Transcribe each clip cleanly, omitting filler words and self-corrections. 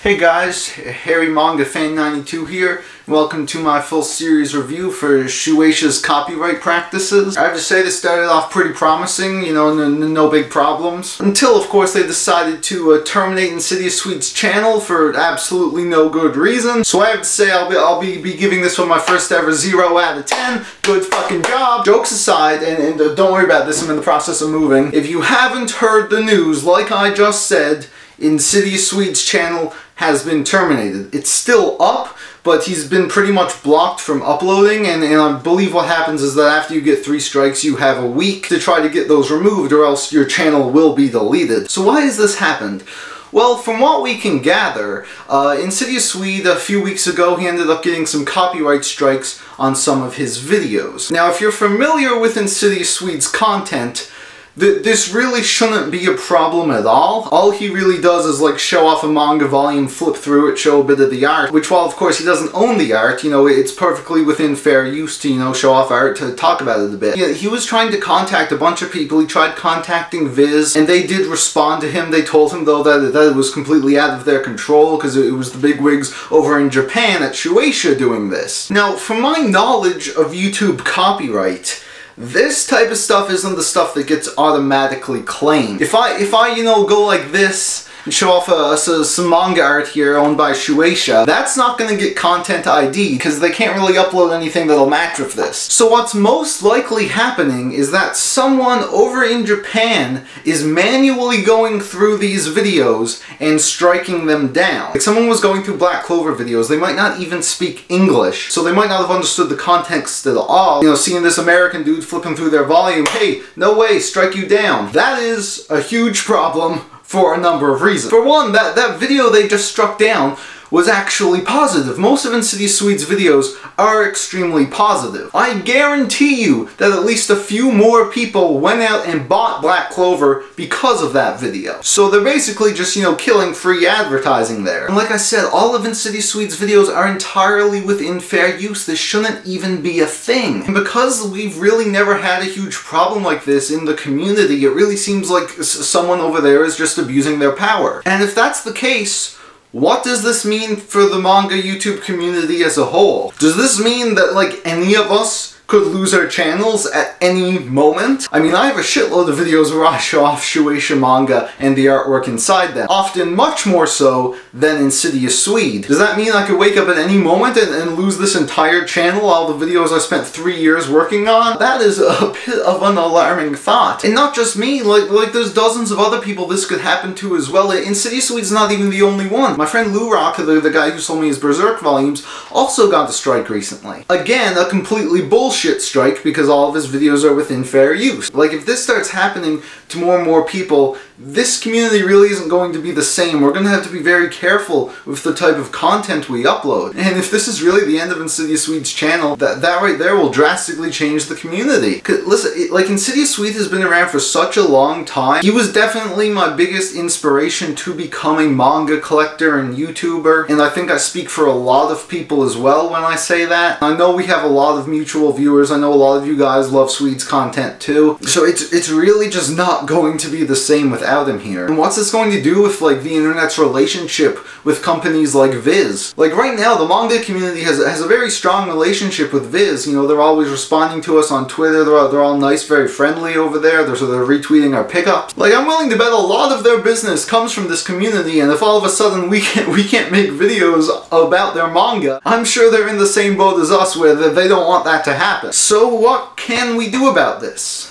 Hey guys, Harry Manga Fan 92 here. Welcome to my full series review for Shueisha's copyright practices. I have to say this started off pretty promising, you know, no big problems. Until, of course, they decided to terminate Insidious Swede's channel for absolutely no good reason. So I have to say I'll be giving this one my first ever 0 out of 10. Good fucking job. Jokes aside, and don't worry about this, I'm in the process of moving. If you haven't heard the news, like I just said, Insidious Swede's channel has been terminated. It's still up, but he's been pretty much blocked from uploading, and I believe what happens is that after you get 3 strikes, you have a week to try to get those removed, or else your channel will be deleted. So why has this happened? Well, from what we can gather, Insidious Swede, a few weeks ago, he ended up getting some copyright strikes on some of his videos. Now, if you're familiar with Insidious Swede's content, this really shouldn't be a problem at all. All he really does is like show off a manga volume, flip through it, show a bit of the art, which while of course he doesn't own the art, you know, it's perfectly within fair use to, you know, show off art, to talk about it a bit. Yeah, he was trying to contact a bunch of people. He tried contacting Viz, and they did respond to him. They told him though that it was completely out of their control because it was the bigwigs over in Japan at Shueisha doing this. Now, from my knowledge of YouTube copyright, this type of stuff isn't the stuff that gets automatically claimed. If I you know, go like this and show off some manga art here owned by Shueisha, that's not going to get content ID because they can't really upload anything that'll match with this. So what's most likely happening is that someone over in Japan is manually going through these videos and striking them down. Like someone was going through Black Clover videos, they might not even speak English, so they might not have understood the context at all. You know, seeing this American dude flipping through their volume, hey, no way, strike you down. That is a huge problem for a number of reasons. For one, that video they just struck down was actually positive. Most of Insidious Swede's videos are extremely positive. I guarantee you that at least a few more people went out and bought Black Clover because of that video. So they're basically just, you know, killing free advertising there. And like I said, all of Insidious Swede's videos are entirely within fair use. This shouldn't even be a thing. And because we've really never had a huge problem like this in the community, it really seems like someone over there is just abusing their power. And if that's the case, what does this mean for the manga YouTube community as a whole? Does this mean that, like, any of us could lose our channels at any moment? I mean, I have a shitload of videos where I show off Shueisha manga and the artwork inside them, often much more so than Insidious Swede. Does that mean I could wake up at any moment and lose this entire channel, all the videos I spent 3 years working on? That is a bit of an alarming thought. And not just me, like there's dozens of other people this could happen to as well. Insidious Swede's not even the only one. My friend Lou Rock, the guy who sold me his Berserk volumes, also got a strike recently. Again, a completely bullshit strike because all of his videos are within fair use. Like, if this starts happening to more and more people, this community really isn't going to be the same. We're going to have to be very careful with the type of content we upload. And if this is really the end of Insidious Swede's channel, that right there will drastically change the community. Listen, like, Insidious Swede has been around for such a long time. He was definitely my biggest inspiration to become a manga collector and YouTuber, and I think I speak for a lot of people as well when I say that. I know we have a lot of mutual viewers. I know a lot of you guys love Swede's content too. So it's really just not going to be the same without him here. And what's this going to do with, like, the internet's relationship with companies like Viz? Like, right now, the manga community has a very strong relationship with Viz. You know, they're always responding to us on Twitter. They're all nice, very friendly over there. They're retweeting our pickups. Like, I'm willing to bet a lot of their business comes from this community, and if all of a sudden we can't make videos about their manga, I'm sure they're in the same boat as us where they don't want that to happen. So what can we do about this?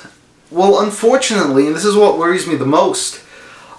Well, unfortunately, and this is what worries me the most,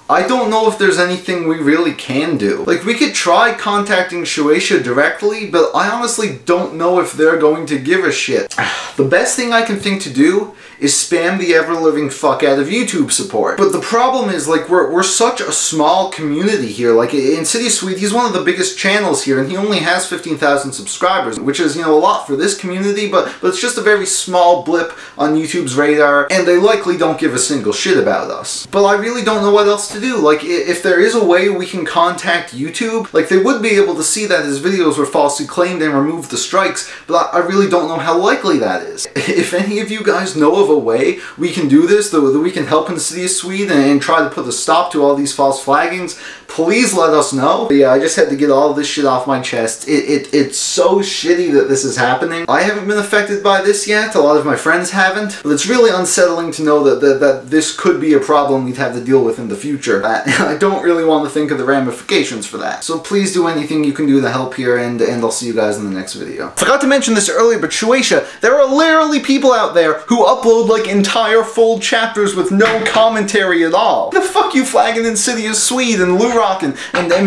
I don't know if there's anything we really can do. Like, we could try contacting Shueisha directly, but I honestly don't know if they're going to give a shit. The best thing I can think to do is spam the ever-living fuck out of YouTube support. But the problem is, like, we're such a small community here. Like, Insidious Swede, he's one of the biggest channels here, and he only has 15,000 subscribers, which is, you know, a lot for this community, but it's just a very small blip on YouTube's radar, and they likely don't give a single shit about us. But I really don't know what else to do. Like, if there is a way we can contact YouTube, like, they would be able to see that his videos were falsely claimed and remove the strikes, but I really don't know how likely that is. If any of you guys know of a way we can do this, that we can help Insidious Swede and try to put a stop to all these false flaggings, please let us know. But yeah, I just had to get all this shit off my chest. It's so shitty that this is happening. I haven't been affected by this yet. A lot of my friends haven't. But it's really unsettling to know that this could be a problem we'd have to deal with in the future. I don't really want to think of the ramifications for that. So please do anything you can do to help here, and I'll see you guys in the next video. Forgot to mention this earlier, but Shueisha, there are literally people out there who upload like entire full chapters with no commentary at all. The fuck you flagging Insidious Swede and Lurok and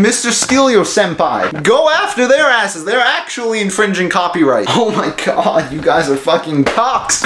Mr. Steelio Senpai. Go after their asses. They're actually infringing copyright. Oh my god, you guys are fucking cocks.